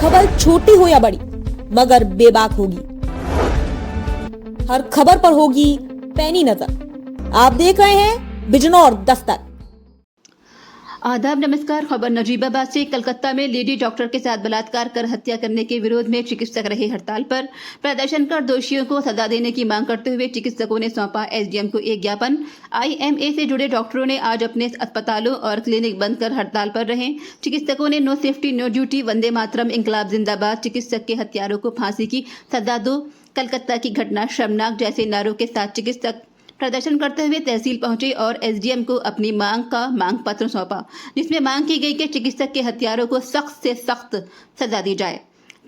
खबर छोटी हो या बड़ी मगर बेबाक होगी। हर खबर पर होगी पैनी नजर। आप देख रहे हैं बिजनौर दस्तक। आदाब, नमस्कार। खबर नजीबाबाद से। कलकत्ता में लेडी डॉक्टर के साथ बलात्कार कर हत्या करने के विरोध में चिकित्सक रहे हड़ताल पर। प्रदर्शन कर दोषियों को सजा देने की मांग करते हुए चिकित्सकों ने सौंपा एसडीएम को एक ज्ञापन। आईएमए से जुड़े डॉक्टरों ने आज अपने अस्पतालों और क्लिनिक बंद कर हड़ताल पर रहे। चिकित्सकों ने no safety no duty, Vande Mataram, इंकलाब जिंदाबाद, चिकित्सक के हत्यारों को फांसी की सजा दो, कलकत्ता की घटना शर्मनाक जैसे नारों के साथ चिकित्सक प्रदर्शन करते हुए तहसील पहुंचे और एसडीएम को अपनी मांग का मांग पत्र सौंपा, जिसमें मांग की गई कि चिकित्सक के हत्यारों को सख्त से सख्त सजा दी जाए।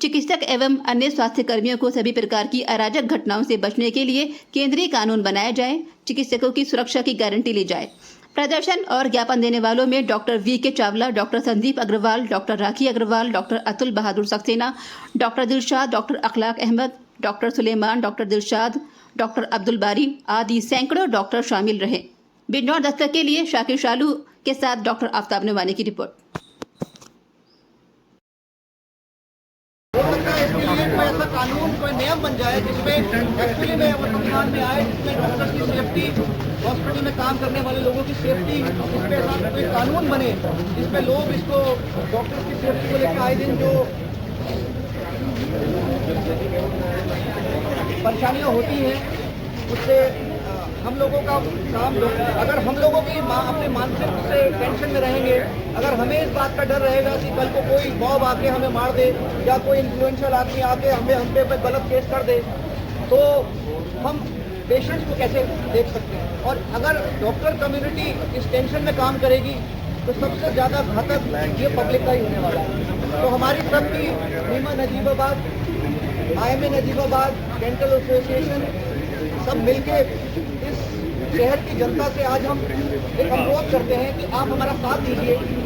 चिकित्सक एवं अन्य स्वास्थ्य कर्मियों को सभी प्रकार की अराजक घटनाओं से बचने के लिए केंद्रीय कानून बनाया जाए, चिकित्सकों की सुरक्षा की गारंटी ली जाए। प्रदर्शन और ज्ञापन देने वालों में doctor V K. Chawla, doctor Sandeep Agarwal, doctor Rakhi Agarwal, doctor Atul Bahadur Saxena, doctor Dilshad, doctor Akhlaq Ahmad, doctor Suleman, doctor Dilshad, doctor Abdul Bari आदि सैकड़ों डॉक्टर शामिल रहे। बिजनौर दस्तक के लिए शाकिर शालू के साथ डॉक्टर आफ्ताब नवानी की रिपोर्ट। ऐसा कानून कोई नियम बन जाए जिसमें एक्चुअली में वर्तमान में आए, जिसमें डॉक्टर की सेफ्टी, हॉस्पिटल में काम करने वाले लोगों की सेफ्टी, इस पे ऐसा कोई कानून बने जिसमें लोग इसको डॉक्टर की सेफ्टी को लेकर आए दिन जो परेशानियां होती हैं उससे हम लोगों का काम, अगर हम लोगों की अपने मानसिक से टेंशन में रहेंगे, अगर हमें इस बात का डर रहेगा कि कल को कोई बॉब आके हमें मार दे या कोई इन्फ्लुएंशियल आदमी आके हम पे गलत केस कर दे, तो हम पेशेंट्स को कैसे देख सकते हैं। और अगर डॉक्टर कम्युनिटी इस टेंशन में काम करेगी तो सबसे ज़्यादा घातक ये पब्लिक का ही होने वाला है। तो हमारी सबकी NIMA Najibabad, IMA Najibabad, dental association सब मिलके इस शहर की जनता से आज हम एक अनुरोध करते हैं कि आप हमारा साथ दीजिए।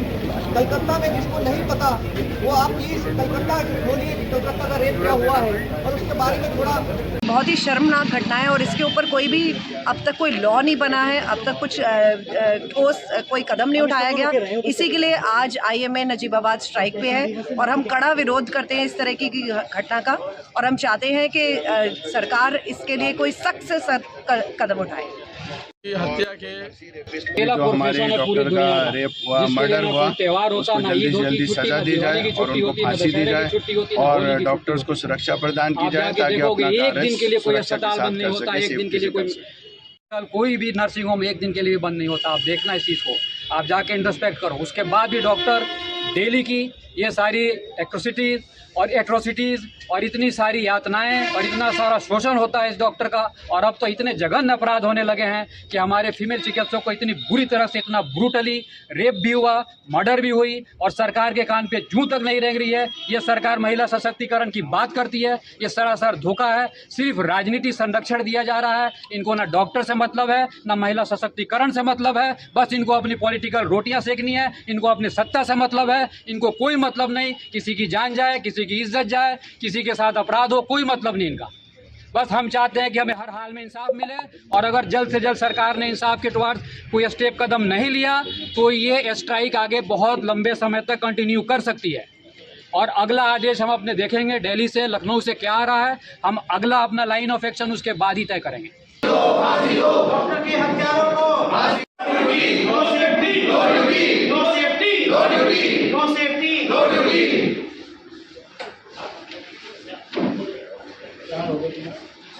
कलकत्ता में जिसको नहीं पता वो आप प्लीज कलकत्ता बोलिए कि कलकत्ता का रेप क्या हुआ है और उसके बारे में थोड़ा। बहुत ही शर्मनाक घटना है और इसके ऊपर कोई भी अब तक कोई लॉ नहीं बना है, अब तक कुछ ठोस कोई कदम नहीं उठाया गया। इसी के लिए आज आईएमए नजीबाबाद स्ट्राइक पे है और हम कड़ा विरोध करते हैं इस तरह की घटना का, और हम चाहते हैं कि सरकार इसके लिए कोई सख्त से सख्त कदम उठाए। हत्या के जो हमारे डॉक्टर का रेप हुआ, मर्डर हुआ, उसको जल्दी से जल्दी सजा दी जाए और उनको फांसी दी जाए और डॉक्टर्स को सुरक्षा प्रदान की जाए ताकि अपना कार्य सुरक्षा के साथ कर सके, सेफ्टी से कर सके। कोई भी नर्सिंग होम एक दिन के लिए बंद नहीं होता। आप देखना इस चीज़ को, आप जाके इंस्पेक्ट करो। उसके बाद भी डॉक्टर डेली की ये सारी एट्रोसिटीज़ और इतनी सारी यातनाएं और इतना सारा शोषण होता है इस डॉक्टर का। और अब तो इतने जघन्य अपराध होने लगे हैं कि हमारे फीमेल चिकित्सकों को इतनी बुरी तरह से, इतना ब्रूटली रेप भी हुआ, मर्डर भी हुई और सरकार के कान पे जूं तक नहीं रेंग रही है। ये सरकार महिला सशक्तिकरण की बात करती है, ये सरासर धोखा है। सिर्फ राजनीति संरक्षण दिया जा रहा है। इनको ना डॉक्टर से मतलब है, ना महिला सशक्तिकरण से मतलब है। बस इनको अपनी पॉलिटिकल रोटियां सेकनी है, इनको अपनी सत्ता से मतलब है। इनको कोई मतलब नहीं किसी की जान जाए, किसी की इज्जत जाए, किसी के साथ अपराध हो, कोई मतलब नहीं इनका। बस हम चाहते हैं कि हमें हर हाल में इंसाफ मिले और अगर जल्द से जल्द सरकार ने इंसाफ के टुवर्ड्स कोई स्टेप कदम नहीं लिया तो ये स्ट्राइक आगे बहुत लंबे समय तक कंटिन्यू कर सकती है। और अगला आदेश हम अपने देखेंगे दिल्ली से, लखनऊ से क्या आ रहा है। हम अगला अपना लाइन ऑफ एक्शन उसके बाद ही तय करेंगे।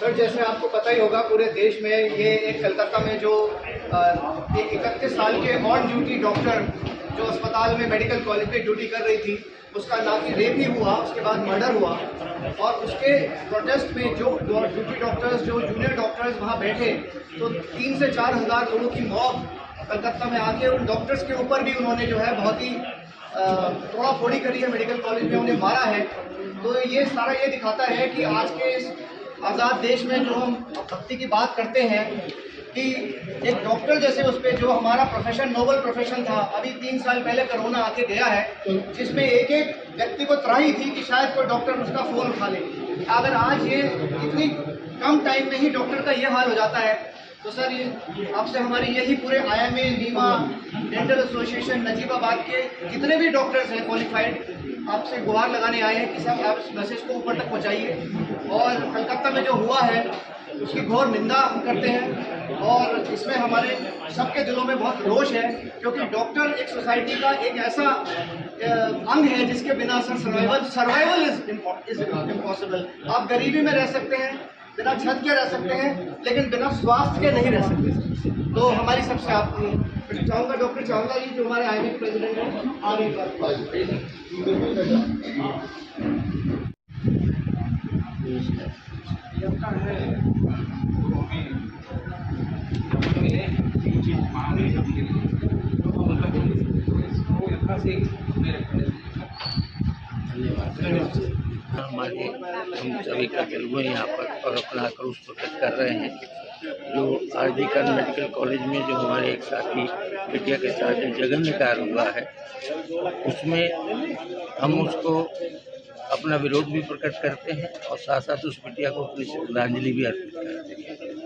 सर, जैसे आपको पता ही होगा पूरे देश में ये एक कलकत्ता में जो एक 31 साल के ऑन ड्यूटी डॉक्टर जो अस्पताल में मेडिकल कॉलेज में ड्यूटी कर रही थी, उसका ना कि रेप ही हुआ, उसके बाद मर्डर हुआ। और उसके प्रोटेस्ट में जो ड्यूटी डॉक्टर्स, जो जूनियर डॉक्टर्स वहाँ बैठे, तो 3 से 4 हज़ार लोगों की मौत कलकत्ता में आके उन डॉक्टर्स के ऊपर भी उन्होंने जो है बहुत ही तोड़ा फोड़ी करी है, मेडिकल कॉलेज में उन्हें मारा है। तो ये सारा ये दिखाता है कि आज के इस आज़ाद देश में जो हम भक्ति की बात करते हैं कि एक डॉक्टर जैसे उस पर जो हमारा प्रोफेशन, नोबल प्रोफेशन था, अभी 3 साल पहले कोरोना आके गया है, जिसमें एक एक व्यक्ति को त्राही थी कि शायद कोई डॉक्टर उसका फ़ोन उठा ले। अगर आज ये इतनी कम टाइम में ही डॉक्टर का ये हाल हो जाता है तो सर ये आपसे हमारी यही पूरे IMA, नीमा, डेंटल एसोसिएशन, नजीबाबाद के जितने भी डॉक्टर्स हैं क्वालिफाइड, आपसे गुहार लगाने आए हैं कि सब आप इस मैसेज को ऊपर तक पहुंचाइए। और कलकत्ता में जो हुआ है उसकी घोर निंदा हम करते हैं और इसमें हमारे सबके दिलों में बहुत रोष है, क्योंकि डॉक्टर एक सोसाइटी का एक ऐसा अंग है जिसके बिना सर सर्वाइवल इज इम्पॉसिबल। आप गरीबी में रह सकते हैं, बिना छत के रह सकते हैं, लेकिन बिना स्वास्थ्य के नहीं रह सकते। तो हमारी सबसे आप चाहूँगा डॉक्टर चावला जी जो हमारे IMA के प्रेसिडेंट हैं, आगे हमारे हम सभी का दिल यहाँ पर और अपना आक्रोश प्रकट कर रहे हैं। जो RG मेडिकल कॉलेज में जो हमारे एक साथी बिटिया के साथ जघन्य कार्य हुआ है, उसमें हम उसको अपना विरोध भी प्रकट करते हैं और साथ साथ उस बिटिया को अपनी श्रद्धांजलि भी अर्पित करते हैं।